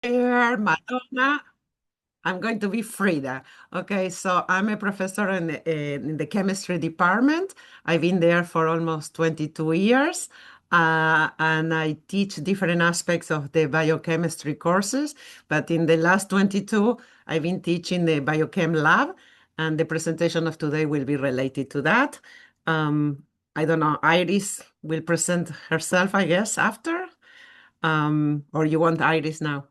Here, Madonna. I'm going to be Frida. Okay, so I'm a professor in the chemistry department. I've been there for almost 22 years, and I teach different aspects of the biochemistry courses. But in the last 22, I've been teaching the biochem lab, and the presentation of today will be related to that. Um, I don't know, Iris will present herself, I guess, after. Or you want Iris now?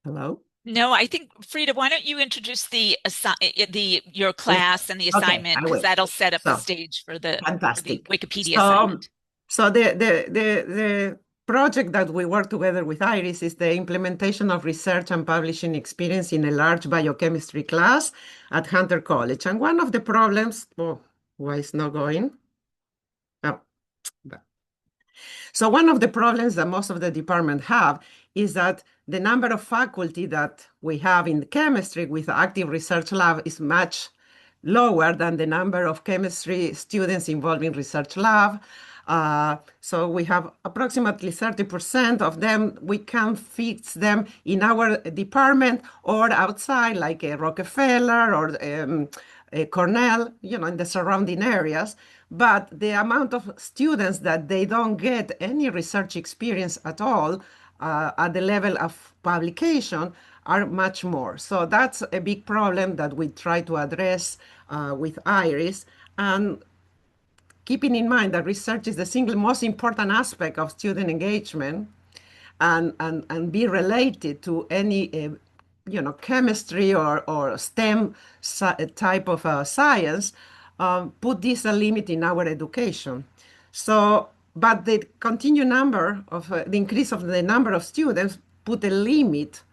Hello? No, I think Frida, why don't you introduce the your Yes. class and the Okay, assignment I because will. that'll set up the So stage for the fantastic. Wikipedia So, assignment. so the project that we work together with Iris is the implementation of research and publishing experience in a large biochemistry class at Hunter College. And one of the problems, oh, why it's not going? Oh, so one of the problems that most of the department have is that the number of faculty that we have in chemistry with active research lab is much lower than the number of chemistry students involved in research lab. So we have approximately 30% of them. We can fix them in our department or outside, like Rockefeller or Cornell, in the surrounding areas. But the amount of students that they don't get any research experience at all at the level of publication are much more. So that's a big problem that we try to address with IRIS. And keeping in mind that research is the single most important aspect of student engagement and be related to any chemistry or STEM type of science, put this a limit in our education. So, but the continued number of the increase of the number of students put a limit,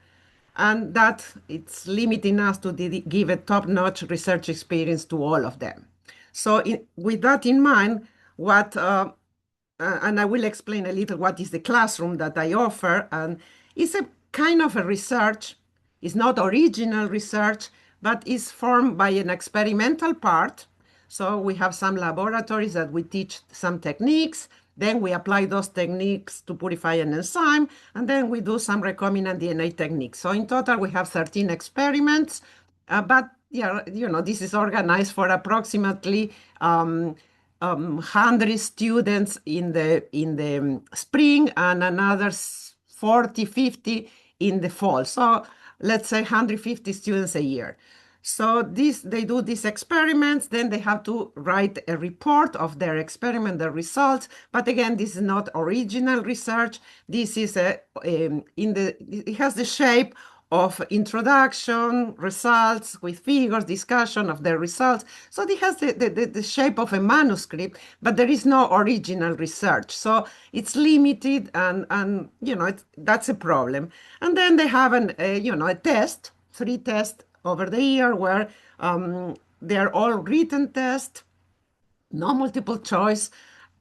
and that it's limiting us to give a top-notch research experience to all of them. So, with that in mind, what and I will explain a little what is the classroom that I offer. And it's a kind of a research. It's not original research, but it's formed by an experimental part. So we have some laboratories that we teach some techniques. Then we apply those techniques to purify an enzyme, and then we do some recombinant DNA techniques. So in total, we have 13 experiments. But yeah, this is organized for approximately 100 students in the spring and another 40, 50 in the fall. So let's say 150 students a year. So they do these experiments, then they have to write a report of their experiment, the results. But again, this is not original research. This is it has the shape of introduction, results with figures, discussion of the results. So it has the shape of a manuscript, but there is no original research. So it's limited and that's a problem. And then they have a test, 3 tests over the year where they are all written tests, no multiple choice,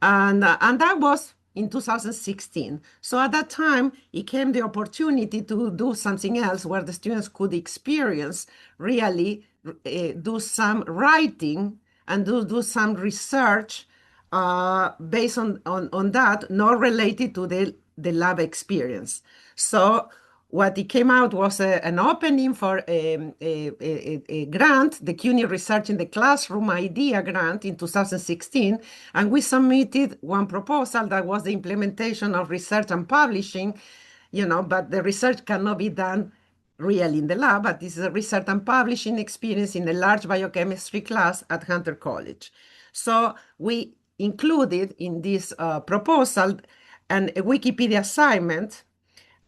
and that was in 2016. So at that time, it came the opportunity to do something else where the students could experience really do some writing and do some research based on that, not related to the lab experience. So what it came out was an opening for a grant, the CUNY Research in the Classroom Idea Grant in 2016, and we submitted one proposal that was the implementation of research and publishing, but the research cannot be done really in the lab, but this is a research and publishing experience in a large biochemistry class at Hunter College. So we included in this proposal a Wikipedia assignment,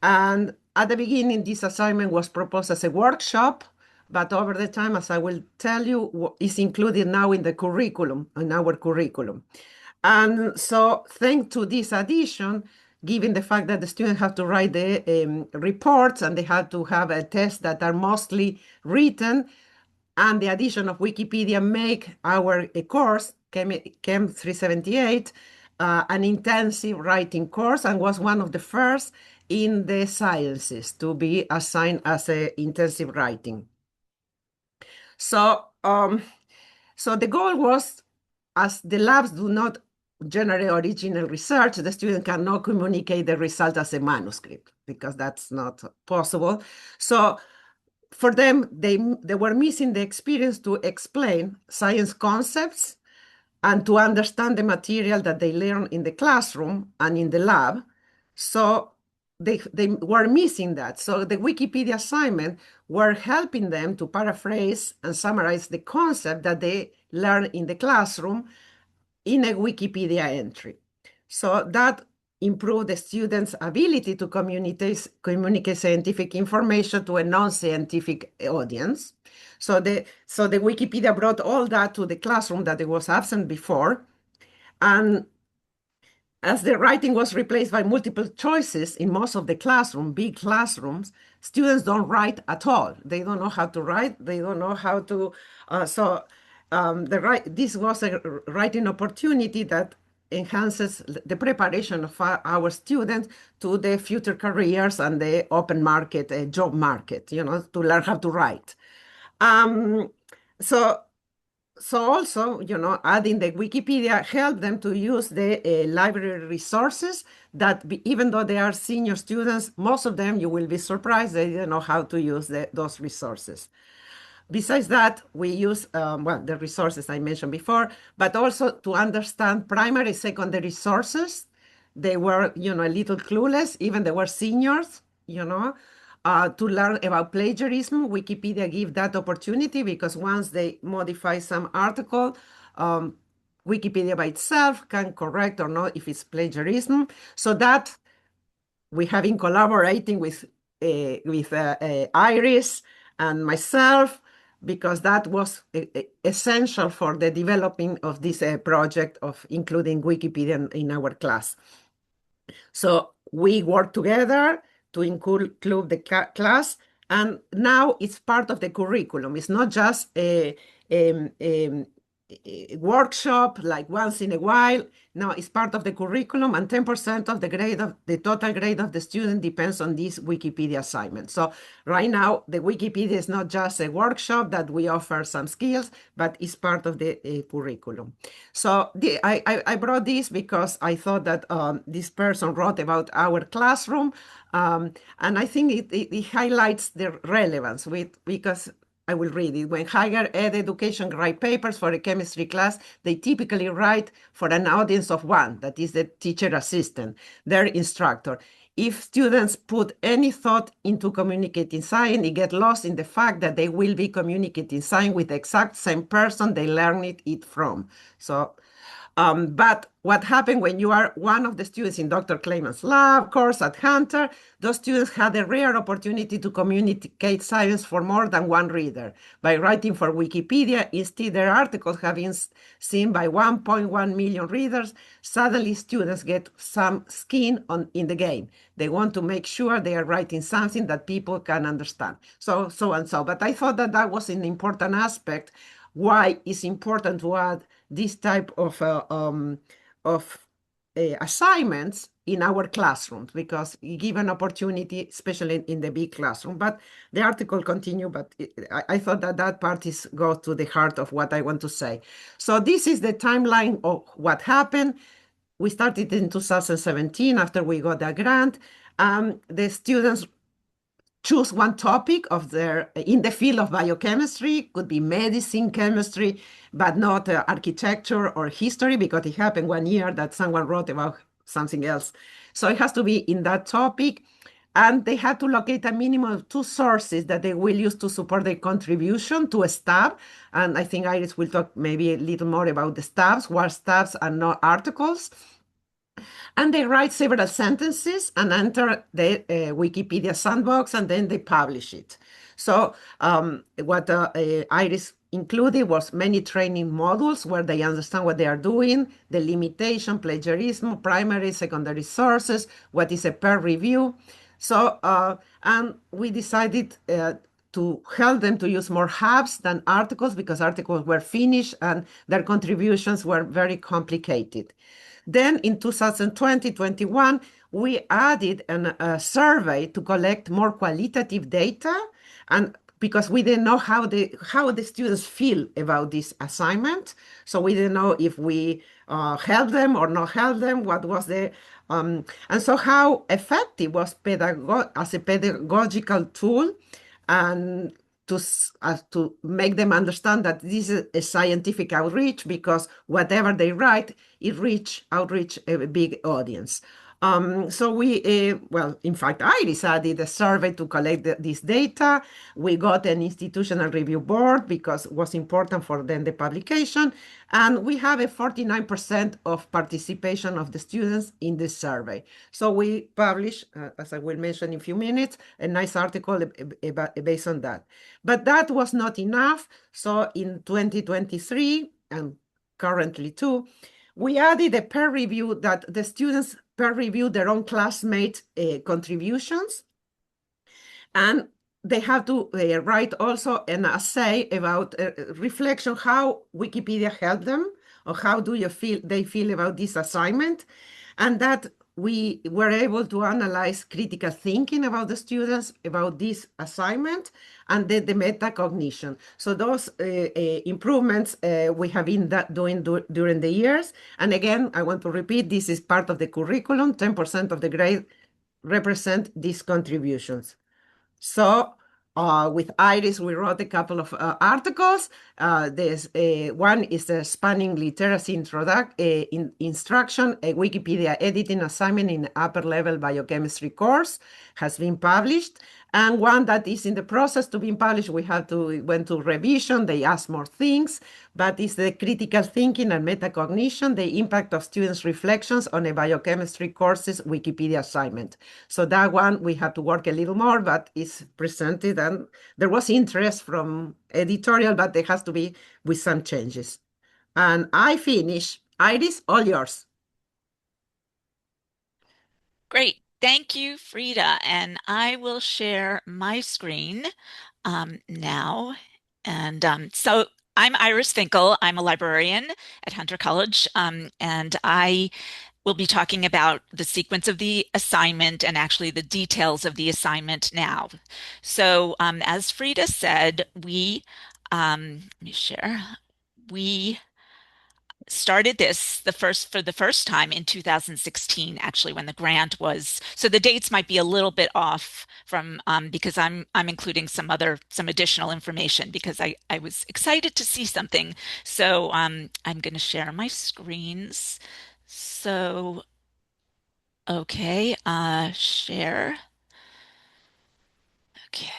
and at the beginning, this assignment was proposed as a workshop, but over the time, as I will tell you, is included now in the curriculum, in our curriculum. And so, thanks to this addition, given the fact that the students have to write the reports and they have to have a test that are mostly written, and the addition of Wikipedia make our course, Chem 378, an intensive writing course, and was one of the first in the sciences to be assigned as a intensive writing. So, so the goal was, as the labs do not generate original research, the student cannot communicate the result as a manuscript because that's not possible. So for them, they were missing the experience to explain science concepts and to understand the material that they learn in the classroom and in the lab. So they were missing that. So the Wikipedia assignment were helping them to paraphrase and summarize the concept that they learn in the classroom in a Wikipedia entry. So that improved the students' ability to communicate scientific information to a non-scientific audience. So the Wikipedia brought all that to the classroom that it was absent before. And as the writing was replaced by multiple choices in most of the classroom, big classrooms, students don't write at all. They don't know how to write. They don't know how to. This was a writing opportunity that enhances the preparation of our students to the future careers and the open market, job market, to learn how to write. Um, so also, adding the Wikipedia helped them to use the library resources that, even though they are senior students, most of them, you will be surprised, they didn't know how to use those resources. Besides that, we use, the resources I mentioned before, but also to understand primary, secondary sources. They were, a little clueless, even they were seniors, to learn about plagiarism. Wikipedia give that opportunity because once they modify some article, Wikipedia by itself can correct or not if it's plagiarism. So that we have been collaborating with Iris and myself because that was essential for the developing of this project of including Wikipedia in our class. So we work together to include the class, and now it's part of the curriculum. It's not just a workshop like once in a while. No, it's part of the curriculum, and 10% of the total grade of the student depends on this Wikipedia assignment. So right now, the Wikipedia is not just a workshop that we offer some skills, but it's part of the curriculum. So I brought this because I thought that this person wrote about our classroom, and I think it highlights the relevance because I will read it. When higher ed education write papers for a chemistry class, they typically write for an audience of one, that is the teacher assistant, their instructor. If students put any thought into communicating science, they get lost in the fact that they will be communicating science with the exact same person they learned it from. So, but what happened when you are one of the students in Dr. Kleiman's lab course at Hunter, those students had a rare opportunity to communicate science for more than one reader. By writing for Wikipedia, instead their articles have been seen by 1.1 million readers. Suddenly students get some skin in the game. They want to make sure they are writing something that people can understand. So and so. But I thought that was an important aspect why it's important to add this type of assignments in our classrooms because you give an opportunity, especially in the big classroom. But the article continue, but I thought that part goes to the heart of what I want to say. So this is the timeline of what happened. We started in 2017 after we got the grant. The students choose one topic in the field of biochemistry, could be medicine, chemistry, but not architecture or history, because it happened one year that someone wrote about something else. So it has to be in that topic. And they had to locate a minimum of 2 sources that they will use to support their contribution to a stab. And I think Iris will talk maybe a little more about the stabs, what stabs are not articles. And they write several sentences and enter the Wikipedia sandbox, and then they publish it. So what Iris included was many training modules where they understand what they are doing, the limitation, plagiarism, primary, secondary sources, what is a peer review. So, and we decided to help them to use more hubs than articles because articles were finished and their contributions were very complicated. Then in 2020-21, we added a survey to collect more qualitative data. And because we didn't know how the students feel about this assignment. So we didn't know if we help them or not help them. What was the and so how effective was as a pedagogical tool, and to make them understand that this is a scientific outreach, because whatever they write, it outreach a big audience. So well, in fact, Iris did a survey to collect this data. We got an institutional review board because it was important for them, the publication. And we have a 49% of participation of the students in this survey. So we published, as I will mention in a few minutes, a nice article based on that. But that was not enough. So in 2023, and currently too, we added a peer review, that the students peer review their own classmates' contributions. And they have to write also an essay about reflection, how Wikipedia helped them, or how do they feel about this assignment. And that we were able to analyze critical thinking about the students, about this assignment, and the metacognition. So those improvements we have been doing during the years. And again, I want to repeat, this is part of the curriculum. 10% of the grade represent these contributions. So with Iris, we wrote a couple of articles. There's one is the Spanning Literacy Instruction, a Wikipedia editing assignment in upper level biochemistry course, has been published. And one that is in the process to be published, went to revision, they asked more things, but it's the critical thinking and metacognition, the impact of students' reflections on a biochemistry course's Wikipedia assignment. So that one, we have to work a little more, but it's presented, and there was interest from editorial, but there has to be with some changes. And I finish. Iris, all yours. Great. Thank you, Frida. And I will share my screen now. And so I'm Iris Finkel. I'm a librarian at Hunter College, and I will be talking about the sequence of the assignment and actually the details of the assignment now. So as Frida said, let me share. We started this for the first time in 2016, actually, when the grant was. So the dates might be a little bit off from because I'm including some additional information because I was excited to see something. So I'm going to share my screens. So okay, share. Okay.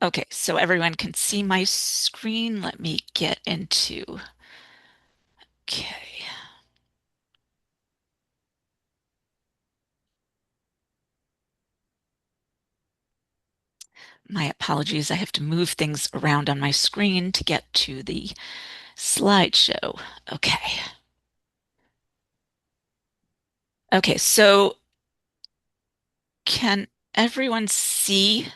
Okay, so everyone can see my screen. Let me get into. Okay. My apologies, I have to move things around on my screen to get to the slideshow. Okay. Okay, so can everyone see?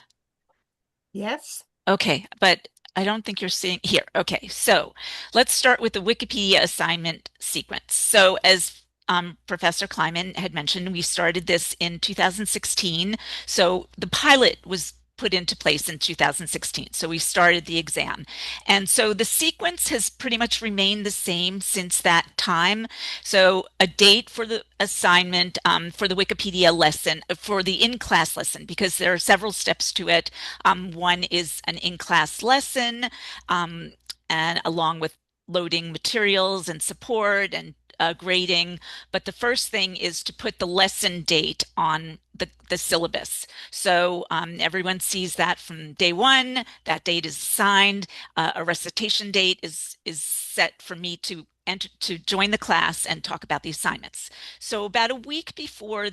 Yes. Okay, but I don't think you're seeing here. Okay, so let's start with the Wikipedia assignment sequence. So as Professor Kleiman had mentioned, we started this in 2016. So the pilot was put into place in 2016. So we started the exam. And so the sequence has pretty much remained the same since that time. So a date for the assignment for the Wikipedia lesson, for the in-class lesson, because there are several steps to it. One is an in-class lesson, and along with loading materials and support and grading. But the first thing is to put the lesson date on the syllabus. So everyone sees that from day one. That date is assigned. A recitation date is set for me to enter to join the class and talk about the assignments. So about a week before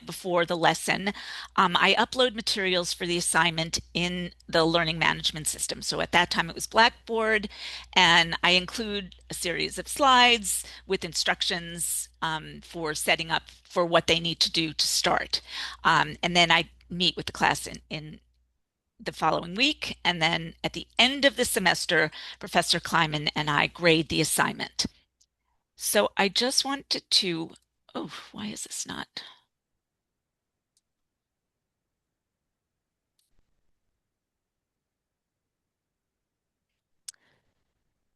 before the lesson, I upload materials for the assignment in the learning management system. So at that time it was Blackboard, and I include a series of slides with instructions for setting up for what they need to do to start. And then I meet with the class in the following week. And then at the end of the semester, Professor Kleiman and I grade the assignment. So I just wanted to, oh, why is this not?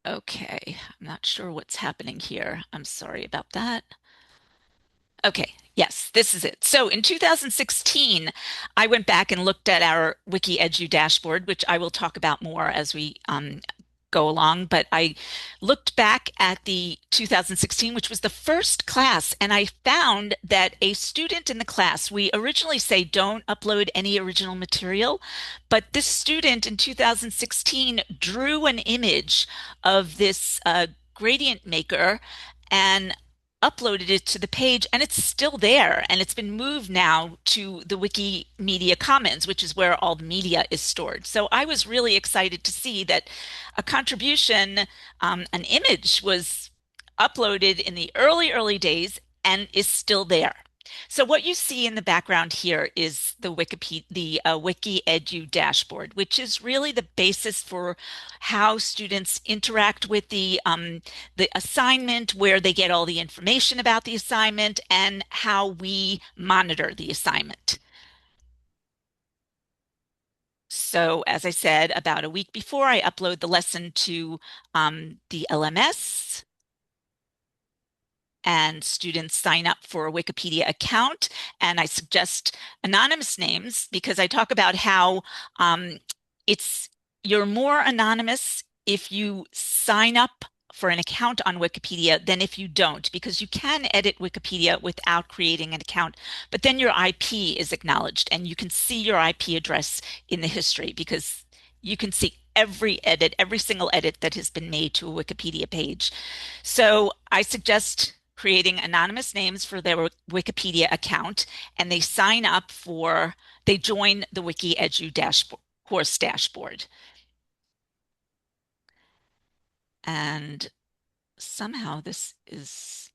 Okay, I'm not sure what's happening here. I'm sorry about that. Okay, yes, this is it. So in 2016, I went back and looked at our Wikiedu dashboard, which I will talk about more as we go along. But I looked back at the 2016, which was the first class, and I found that a student in the class, we originally say don't upload any original material, but this student in 2016 drew an image of this gradient maker and uploaded it to the page, and it's still there, and it's been moved now to the Wikimedia Commons, which is where all the media is stored. So I was really excited to see that a contribution, an image was uploaded in the early days and is still there. So what you see in the background here is the Wikiedu dashboard, which is really the basis for how students interact with the assignment, where they get all the information about the assignment, and how we monitor the assignment. So as I said, about a week before, I upload the lesson to the LMS, and students sign up for a Wikipedia account. And I suggest anonymous names because I talk about how you're more anonymous if you sign up for an account on Wikipedia than if you don't, because you can edit Wikipedia without creating an account, but then your IP is acknowledged and you can see your IP address in the history because you can see every single edit that has been made to a Wikipedia page. So I suggest creating anonymous names for their Wikipedia account, and they join the Wikiedu course dashboard. And somehow this is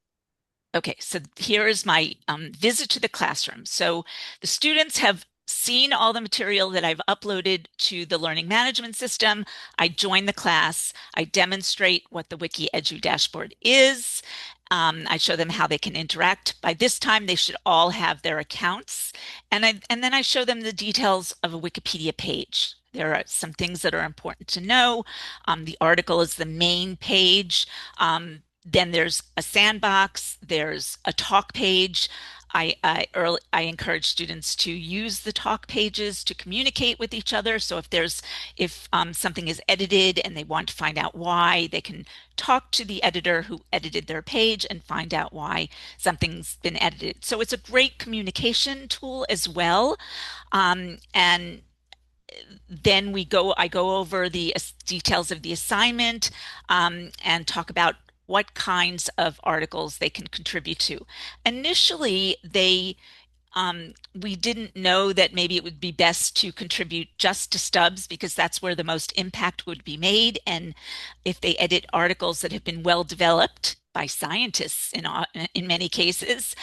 okay. So here is my visit to the classroom. So the students have seen all the material that I've uploaded to the learning management system. I join the class. I demonstrate what the Wikiedu dashboard is. I show them how they can interact. By this time, they should all have their accounts. And then I show them the details of a Wikipedia page. There are some things that are important to know. The article is the main page. Then there's a sandbox, there's a talk page. I encourage students to use the talk pages to communicate with each other. So if something is edited and they want to find out why, they can talk to the editor who edited their page and find out why something's been edited. So it's a great communication tool as well. And then I go over the details of the assignment and talk about what kinds of articles they can contribute to. Initially, we didn't know that maybe it would be best to contribute just to stubs because that's where the most impact would be made. And if they edit articles that have been well developed by scientists in many cases,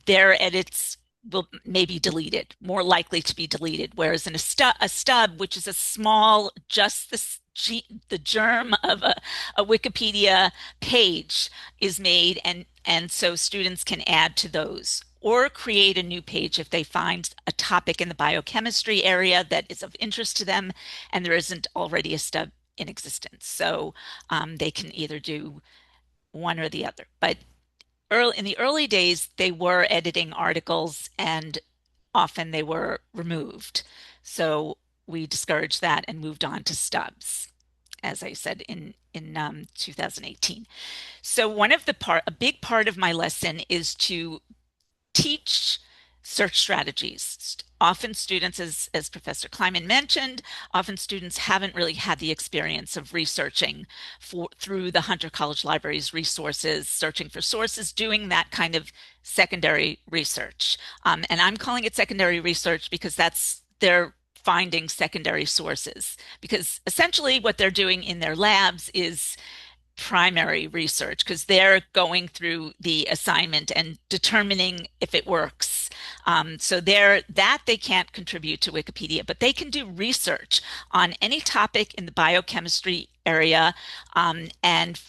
their edits will maybe deleted, more likely to be deleted. Whereas in a stub, which is a small, just the germ of a Wikipedia page is made, and so students can add to those or create a new page if they find a topic in the biochemistry area that is of interest to them and there isn't already a stub in existence. So they can either do one or the other. But in the early days, they were editing articles and often they were removed. So we discouraged that and moved on to stubs, as I said in 2018. So a big part of my lesson is to teach search strategies. Often students, as Professor Kleiman mentioned, often students haven't really had the experience of researching through the Hunter College Library's resources, searching for sources, doing that kind of secondary research. And I'm calling it secondary research because they're finding secondary sources. Because essentially what they're doing in their labs is primary research because they're going through the assignment and determining if it works. So they can't contribute to Wikipedia, but they can do research on any topic in the biochemistry area and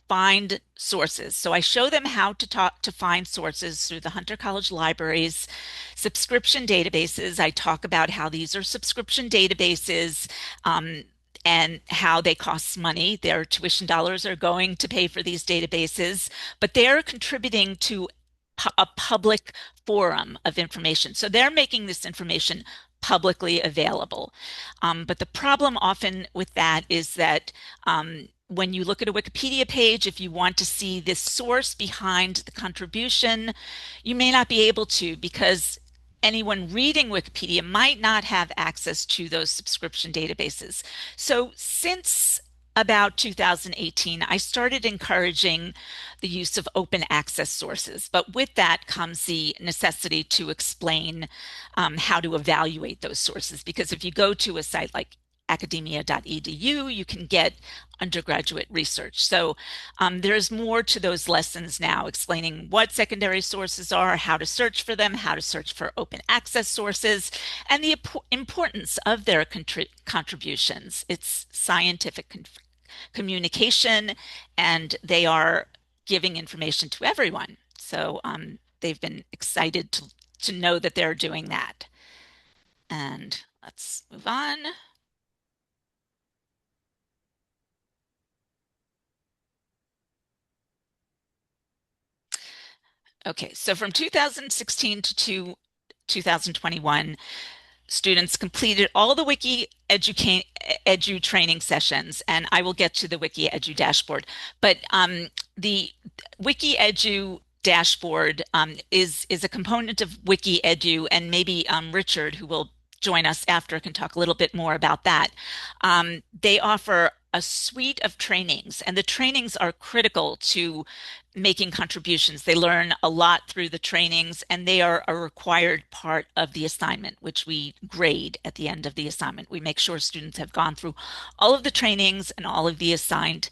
find sources. So I show them how to find sources through the Hunter College Library's subscription databases. I talk about how these are subscription databases. and how they cost money. Their tuition dollars are going to pay for these databases, but they're contributing to a public forum of information. So they're making this information publicly available. But the problem often with that is that when you look at a Wikipedia page, if you want to see this source behind the contribution, you may not be able to, because anyone reading Wikipedia might not have access to those subscription databases. So since about 2018, I started encouraging the use of open access sources, but with that comes the necessity to explain how to evaluate those sources. Because if you go to a site like academia.edu, you can get undergraduate research. So there's more to those lessons now, explaining what secondary sources are, how to search for them, how to search for open access sources, and the importance of their contributions. It's scientific communication, and they are giving information to everyone. So they've been excited to know that they're doing that. And let's move on. Okay, so from 2016 to 2021, students completed all the Wiki Edu training sessions, and I will get to the Wiki Edu dashboard. But the Wiki Edu dashboard is a component of Wiki Edu, and maybe Richard, who will join us after, can talk a little bit more about that. They offer a suite of trainings, and the trainings are critical to making contributions. They learn a lot through the trainings, and they are a required part of the assignment, which we grade at the end of the assignment. We make sure students have gone through all of the trainings and all of the assigned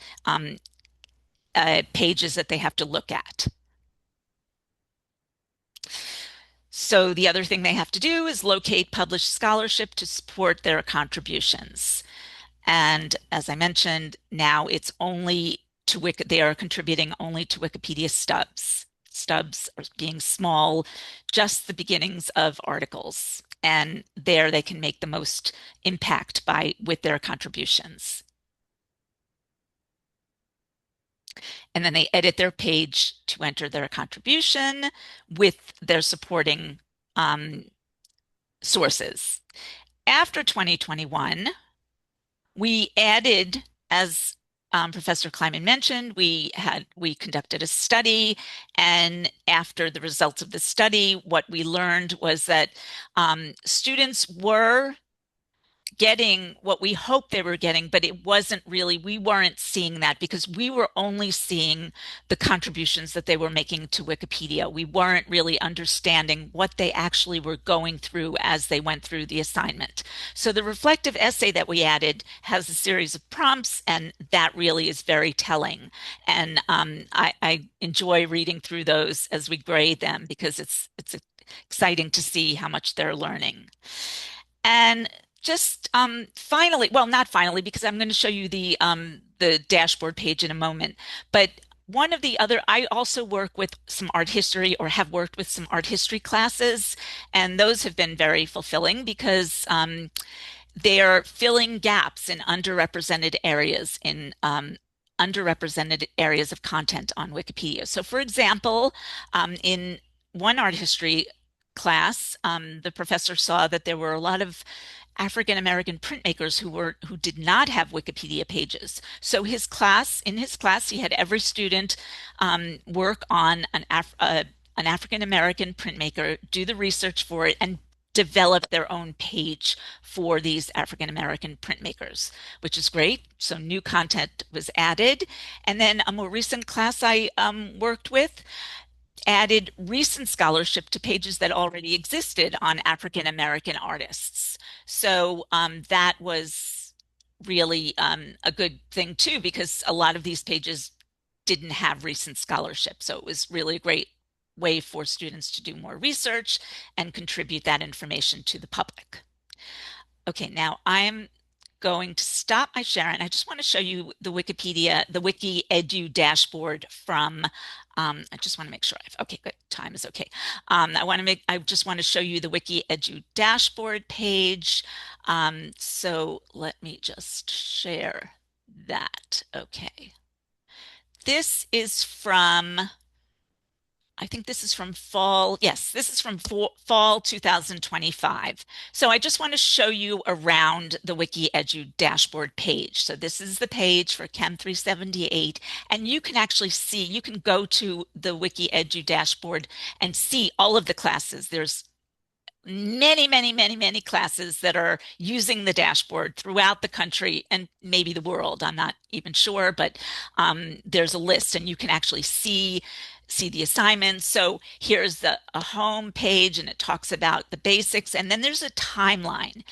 pages that they have to look at. So the other thing they have to do is locate published scholarship to support their contributions. And as I mentioned, now it's only to they are contributing only to Wikipedia stubs. Stubs are being small, just the beginnings of articles. And there they can make the most impact with their contributions. And then they edit their page to enter their contribution with their supporting sources. After 2021, we added, as Professor Kleiman mentioned, we conducted a study, and after the results of the study, what we learned was that students were getting what we hoped they were getting, but it wasn't really, we weren't seeing that because we were only seeing the contributions that they were making to Wikipedia. We weren't really understanding what they actually were going through as they went through the assignment. So the reflective essay that we added has a series of prompts, and that really is very telling. And I enjoy reading through those as we grade them, because it's exciting to see how much they're learning. And just finally, well, not finally, because I'm going to show you the dashboard page in a moment. But one of the other, I also work with some art history, or have worked with some art history classes, and those have been very fulfilling because they are filling gaps in underrepresented areas of content on Wikipedia. So, for example, in one art history class, the professor saw that there were a lot of African American printmakers who did not have Wikipedia pages. So in his class, he had every student work on an African American printmaker, do the research for it, and develop their own page for these African American printmakers, which is great. So new content was added. And then a more recent class I worked with added recent scholarship to pages that already existed on African American artists. So that was really a good thing too, because a lot of these pages didn't have recent scholarship. So it was really a great way for students to do more research and contribute that information to the public. Okay, now I'm going to stop my sharing. I just want to show you the Wikipedia, the Wiki Edu dashboard from, I just want to make sure okay, good, time is okay. I just want to show you the Wiki Edu dashboard page. So let me just share that. Okay. This is from, I think this is from fall. Yes, this is from fall 2025. So I just want to show you around the WikiEdu dashboard page. So this is the page for Chem 378, and you can actually see, you can go to the WikiEdu dashboard and see all of the classes. There's many classes that are using the dashboard throughout the country and maybe the world. I'm not even sure, but there's a list and you can actually see the assignments. So here's a home page and it talks about the basics, and then there's a timeline.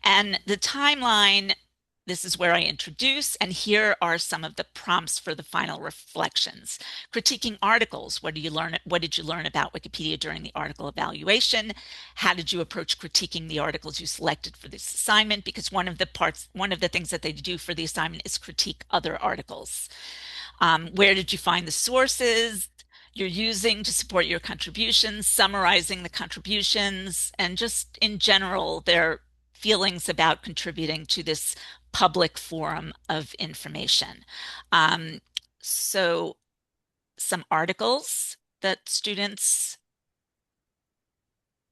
And the timeline, this is where I introduce, and here are some of the prompts for the final reflections. Critiquing articles. What did you learn? What did you learn about Wikipedia during the article evaluation? How did you approach critiquing the articles you selected for this assignment? Because one of the things that they do for the assignment is critique other articles. Where did you find the sources you're using to support your contributions, summarizing the contributions, and just in general, their feelings about contributing to this public forum of information. So some articles that students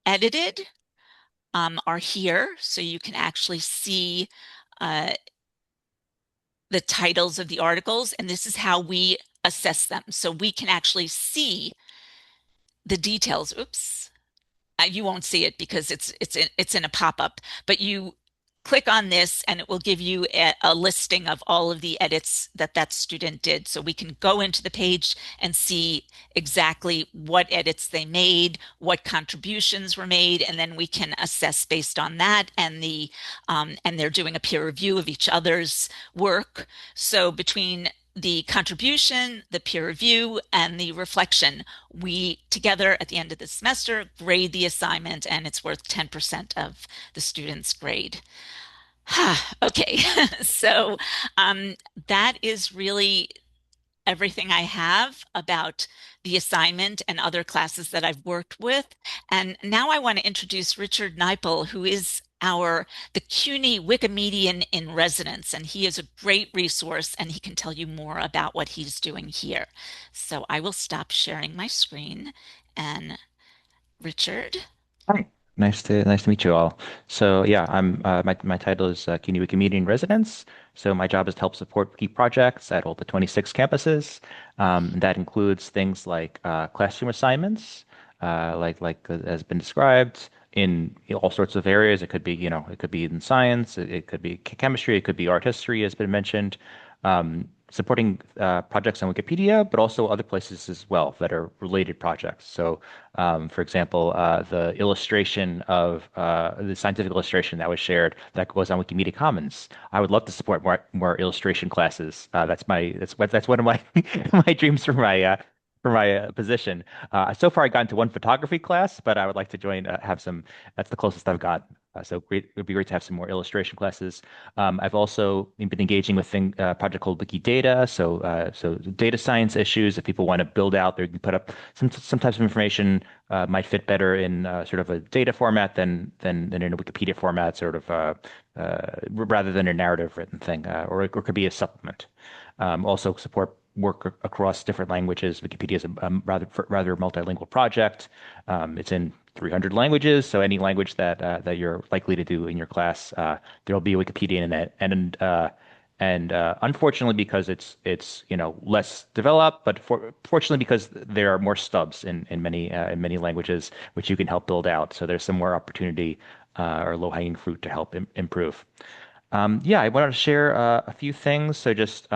edited are here, so you can actually see the titles of the articles, and this is how we assess them. So we can actually see the details. Oops. You won't see it because it's in a pop-up, but you click on this and it will give you a listing of all of the edits that that student did. So we can go into the page and see exactly what edits they made, what contributions were made, and then we can assess based on that, and and they're doing a peer review of each other's work. So between the contribution, the peer review, and the reflection, we together at the end of the semester grade the assignment, and it's worth 10% of the student's grade. Okay, so that is really everything I have about the assignment and other classes that I've worked with. And now I want to introduce Richard Knipel, who is the CUNY Wikimedian in residence, and he is a great resource and he can tell you more about what he's doing here. So I will stop sharing my screen, and Richard. Hi. Nice to meet you all. So yeah, I'm my title is CUNY Wikimedian Residence. So my job is to help support key projects at all the 26 campuses. That includes things like classroom assignments, has been described in all sorts of areas. It could be, it could be in science, it could be chemistry, it could be art history, has been mentioned. Supporting projects on Wikipedia, but also other places as well that are related projects. So, for example, the illustration of the scientific illustration that was shared that goes on Wikimedia Commons. I would love to support more illustration classes. That's one of my my dreams for my position. So far, I got into one photography class, but I would like to join. Have some. That's the closest I've got. So great, it would be great to have some more illustration classes. I've also been engaging with a project called Wikidata. So data science issues. If people want to build out, they can put up some types of information might fit better in sort of a data format than in a Wikipedia format, sort of rather than a narrative written thing, or it could be a supplement. Also support work across different languages. Wikipedia is a rather multilingual project. It's in 300 languages, so any language that you're likely to do in your class, there will be a Wikipedia in it. And unfortunately, because it's less developed, but fortunately because there are more stubs in many languages, which you can help build out. So there's some more opportunity or low-hanging fruit to help improve. Yeah, I wanted to share a few things. So just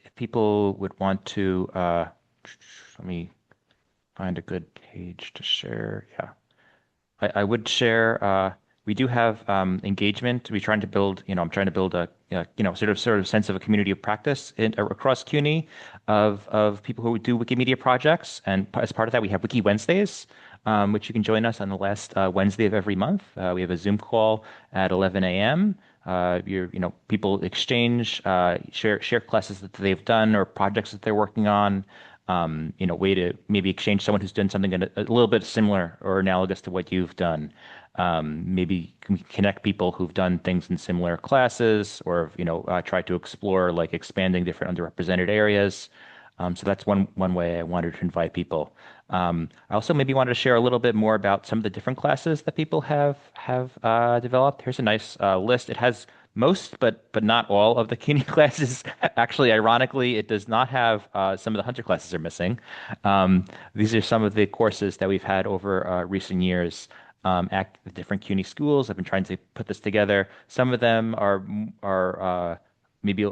if people would want to, let me find a good page to share. Yeah, I would share. We do have engagement. We're trying to build. I'm trying to build a sort of sense of a community of practice across CUNY of people who do Wikimedia projects. And as part of that, we have Wiki Wednesdays, which you can join us on the last Wednesday of every month. We have a Zoom call at 11 a.m. People exchange, share classes that they've done or projects that they're working on. way to maybe exchange someone who's done something a little bit similar or analogous to what you've done. Maybe connect people who've done things in similar classes, or try to explore like expanding different underrepresented areas. So that's one way I wanted to invite people. I also maybe wanted to share a little bit more about some of the different classes that people have developed. Here's a nice list. It has most, but not all of the CUNY classes. Actually, ironically, it does not have some of the Hunter classes are missing. These are some of the courses that we've had over recent years at the different CUNY schools. I've been trying to put this together. Some of them are maybe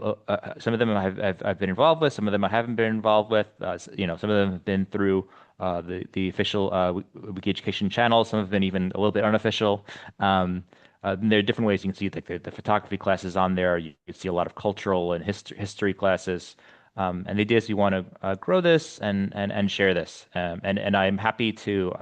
some of them I've been involved with. Some of them I haven't been involved with. Some of them have been through the official Wiki Education channel. Some have been even a little bit unofficial. There are different ways you can see like the photography classes on there. You can see a lot of cultural and history classes. And the idea is you want to grow this and share this. And I'm happy to,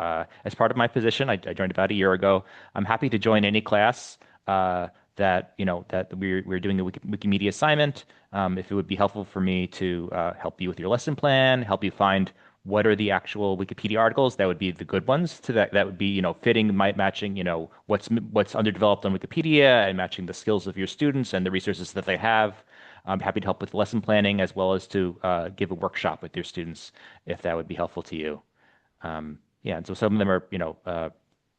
as part of my position, I joined about a year ago. I'm happy to join any class that we're doing a Wikimedia assignment. If it would be helpful for me to help you with your lesson plan, help you find what are the actual Wikipedia articles that would be the good ones to that would be fitting, matching what's underdeveloped on Wikipedia and matching the skills of your students and the resources that they have. I'm happy to help with lesson planning as well as to give a workshop with your students if that would be helpful to you. Yeah, and so some of them are,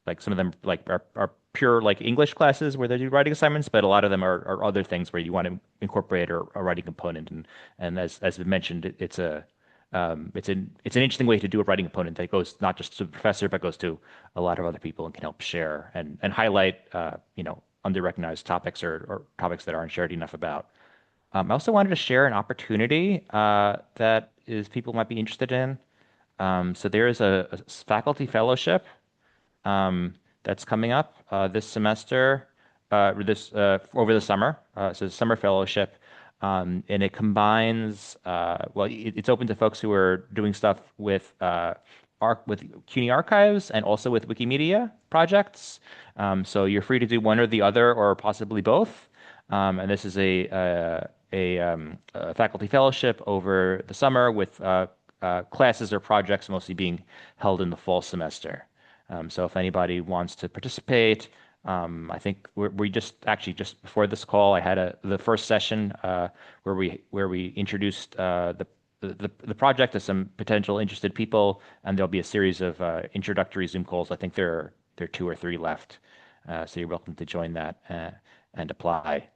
like some of them like are pure like English classes where they do writing assignments, but a lot of them are other things where you want to incorporate a writing component. And as we mentioned, it's an interesting way to do a writing component that goes not just to the professor, but goes to a lot of other people and can help share and highlight under-recognized topics or topics that aren't shared enough about. I also wanted to share an opportunity that is people might be interested in. So there is a faculty fellowship that's coming up this semester, this over the summer. So it's a summer fellowship, and it combines. It's open to folks who are doing stuff with with CUNY archives and also with Wikimedia projects. So you're free to do one or the other, or possibly both. And this is a faculty fellowship over the summer with classes or projects mostly being held in the fall semester. So if anybody wants to participate, I think we just before this call, I had the first session where we introduced the project to some potential interested people, and there'll be a series of introductory Zoom calls. I think there are two or three left, so you're welcome to join that and apply.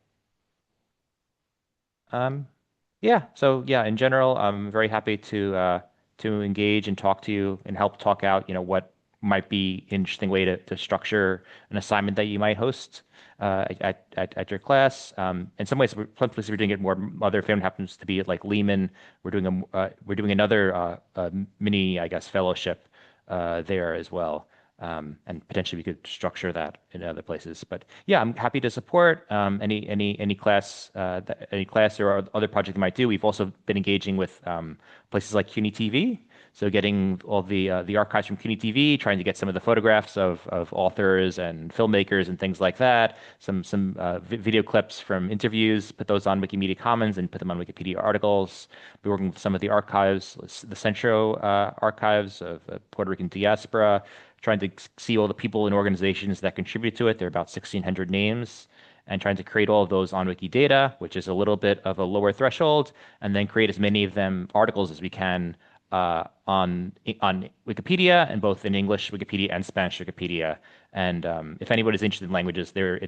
Yeah, so yeah, in general, I'm very happy to engage and talk to you and help talk out, what might be an interesting way to structure an assignment that you might host at your class. In some ways, some places we're doing it more. Other family happens to be at like Lehman. We're doing another mini, I guess, fellowship there as well. And potentially we could structure that in other places. But yeah, I'm happy to support any class any class or other project you might do. We've also been engaging with places like CUNY TV. So getting all the archives from CUNY TV, trying to get some of the photographs of authors and filmmakers and things like that. Some video clips from interviews, put those on Wikimedia Commons and put them on Wikipedia articles. We're working with some of the archives, the Centro archives of Puerto Rican diaspora, trying to see all the people and organizations that contribute to it. There are about 1,600 names, and trying to create all of those on Wikidata, which is a little bit of a lower threshold, and then create as many of them articles as we can on Wikipedia, and both in English Wikipedia and Spanish Wikipedia. And if anybody's interested in languages, they're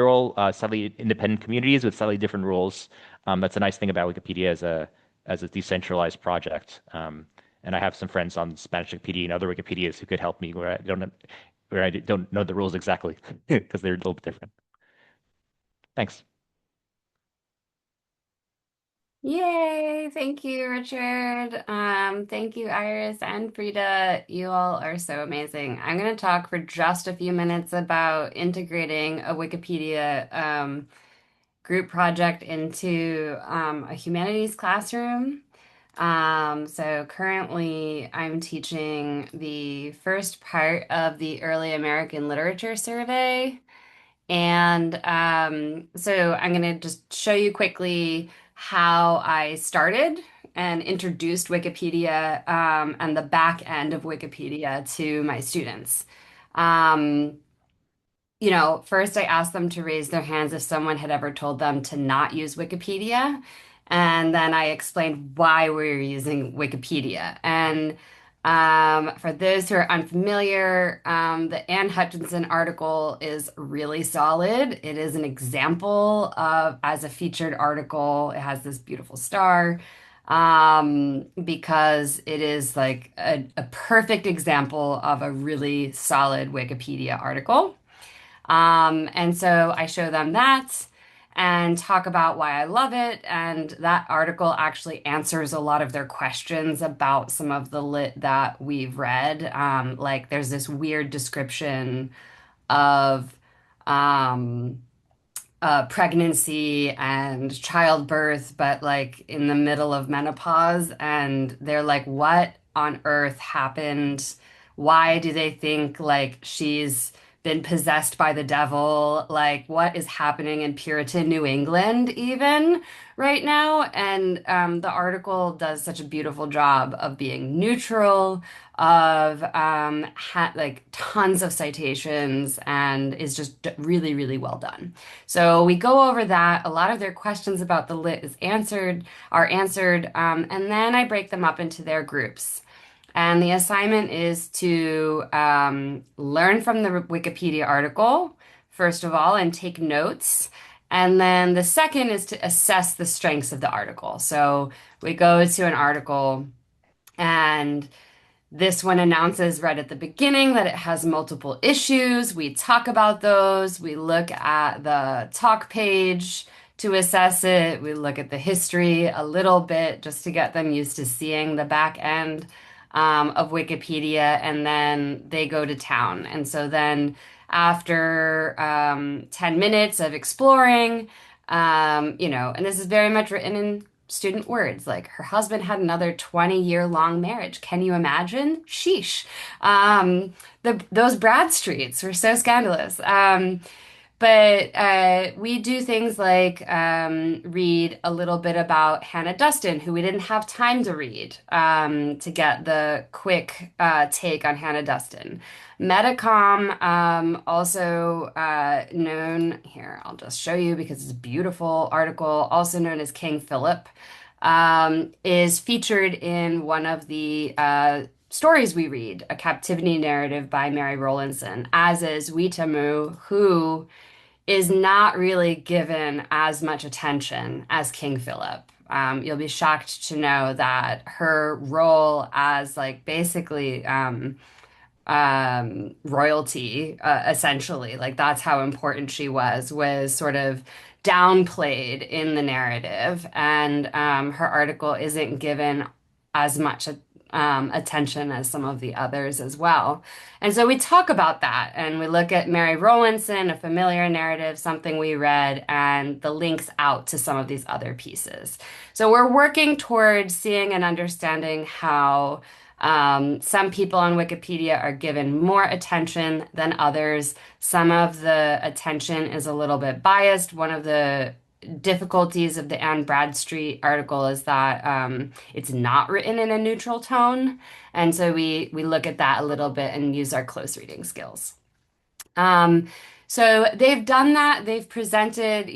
all slightly independent communities with slightly different rules. That's a nice thing about Wikipedia as a decentralized project. And I have some friends on Spanish Wikipedia and other Wikipedias who could help me where I don't know the rules exactly because they're a little bit different. Thanks. Yay! Thank you, Richard. Thank you, Iris and Frida. You all are so amazing. I'm going to talk for just a few minutes about integrating a Wikipedia group project into a humanities classroom. So currently I'm teaching the first part of the Early American Literature Survey. And so I'm going to just show you quickly how I started and introduced Wikipedia and the back end of Wikipedia to my students. Um, first I asked them to raise their hands if someone had ever told them to not use Wikipedia. And then I explained why we were using Wikipedia. And for those who are unfamiliar, the Anne Hutchinson article is really solid. It is an example of, as a featured article, it has this beautiful star because it is like a perfect example of a really solid Wikipedia article. And so I show them that and talk about why I love it. And that article actually answers a lot of their questions about some of the lit that we've read. Like there's this weird description of um, pregnancy and childbirth, but like in the middle of menopause. And they're like, what on earth happened? Why do they think like she's been possessed by the devil? Like, what is happening in Puritan New England, even right now? And the article does such a beautiful job of being neutral, of like tons of citations, and is just really, really well done. So we go over that. A lot of their questions about the lit are answered, and then I break them up into their groups. And the assignment is to learn from the Wikipedia article, first of all, and take notes. And then the second is to assess the strengths of the article. So we go to an article, and this one announces right at the beginning that it has multiple issues. We talk about those. We look at the talk page to assess it. We look at the history a little bit just to get them used to seeing the back end of Wikipedia, and then they go to town. And so then after 10 minutes of exploring, and this is very much written in student words, like her husband had another 20-year-long marriage. Can you imagine? Sheesh. Those Bradstreets were so scandalous. But we do things like read a little bit about Hannah Duston, who we didn't have time to read to get the quick take on Hannah Duston. Metacom, also known here, I'll just show you because it's a beautiful article, also known as King Philip, is featured in one of the stories we read, A Captivity Narrative by Mary Rowlandson, as is Witamu, who is not really given as much attention as King Philip. You'll be shocked to know that her role as like basically royalty, essentially, like that's how important she was sort of downplayed in the narrative, and her article isn't given as much attention as some of the others as well. And so we talk about that and we look at Mary Rowlandson, a familiar narrative, something we read, and the links out to some of these other pieces. So we're working towards seeing and understanding how some people on Wikipedia are given more attention than others. Some of the attention is a little bit biased. One of the difficulties of the Anne Bradstreet article is that it's not written in a neutral tone. And so we look at that a little bit and use our close reading skills. So they've done that. They've presented,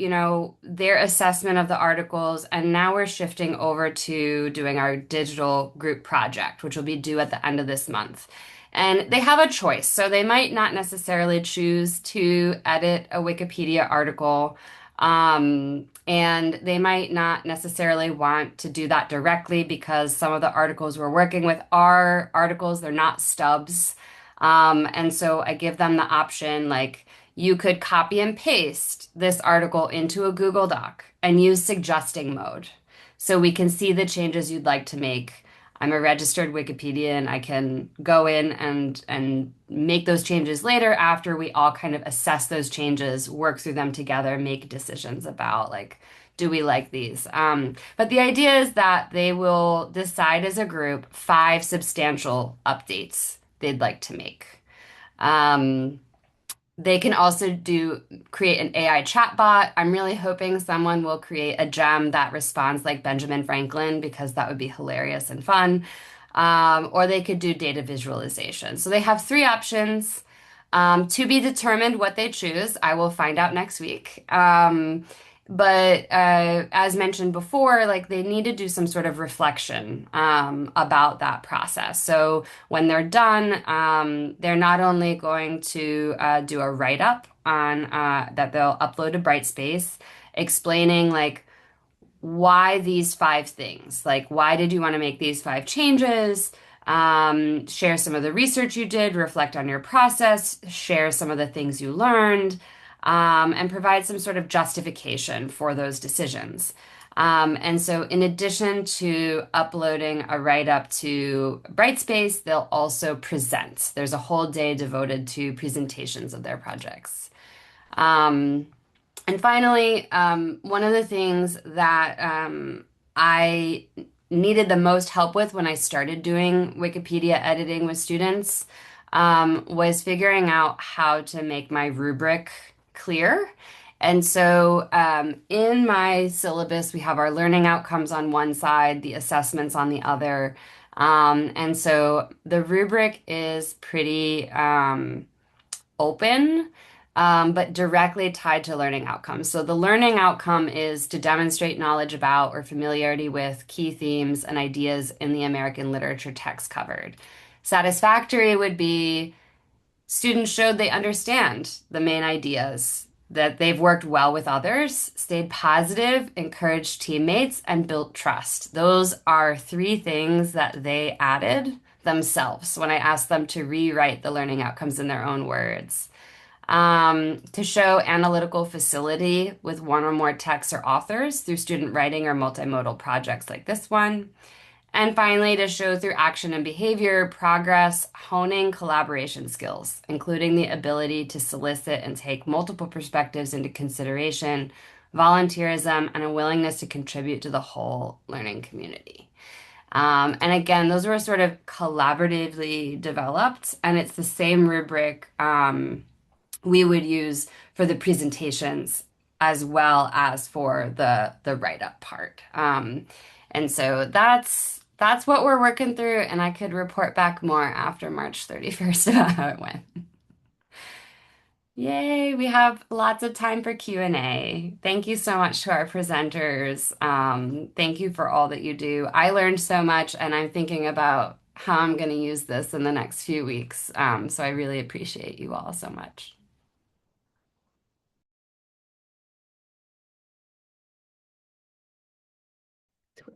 their assessment of the articles, and now we're shifting over to doing our digital group project, which will be due at the end of this month. And they have a choice. So they might not necessarily choose to edit a Wikipedia article. And they might not necessarily want to do that directly because some of the articles we're working with are articles, they're not stubs. And so I give them the option, like, you could copy and paste this article into a Google Doc and use suggesting mode so we can see the changes you'd like to make. I'm a registered Wikipedian. I can go in and make those changes later after we all kind of assess those changes, work through them together, make decisions about like, do we like these? But the idea is that they will decide as a group 5 substantial updates they'd like to make. They can also create an AI chatbot. I'm really hoping someone will create a gem that responds like Benjamin Franklin because that would be hilarious and fun. Or they could do data visualization. So they have three options. To be determined what they choose. I will find out next week. But as mentioned before, like they need to do some sort of reflection about that process. So when they're done, they're not only going to do a write-up on that they'll upload to Brightspace, explaining like why these five things, like why did you want to make these five changes? Share some of the research you did, reflect on your process, share some of the things you learned, and provide some sort of justification for those decisions. And so, in addition to uploading a write up to Brightspace, they'll also present. There's a whole day devoted to presentations of their projects. And finally, one of the things that I needed the most help with when I started doing Wikipedia editing with students was figuring out how to make my rubric clear. And so in my syllabus, we have our learning outcomes on one side, the assessments on the other. And so the rubric is pretty open, but directly tied to learning outcomes. So the learning outcome is to demonstrate knowledge about or familiarity with key themes and ideas in the American literature text covered. Satisfactory would be students showed they understand the main ideas, that they've worked well with others, stayed positive, encouraged teammates, and built trust. Those are three things that they added themselves when I asked them to rewrite the learning outcomes in their own words. To show analytical facility with one or more texts or authors through student writing or multimodal projects like this one. And finally, to show through action and behavior progress, honing collaboration skills, including the ability to solicit and take multiple perspectives into consideration, volunteerism, and a willingness to contribute to the whole learning community. And again, those were sort of collaboratively developed, and it's the same rubric we would use for the presentations as well as for the write-up part. And so that's what we're working through, and I could report back more after March 31st about how it went. Yay, we have lots of time for Q&A. Thank you so much to our presenters. Thank you for all that you do. I learned so much, and I'm thinking about how I'm going to use this in the next few weeks. So I really appreciate you all so much.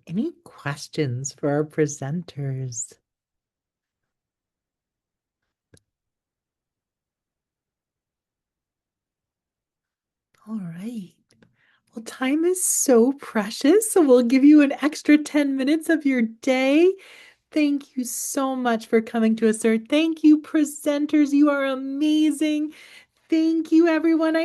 Any questions for our presenters? All right. Well, time is so precious, so we'll give you an extra 10 minutes of your day. Thank you so much for coming to ACERT. Thank you, presenters. You are amazing. Thank you, everyone.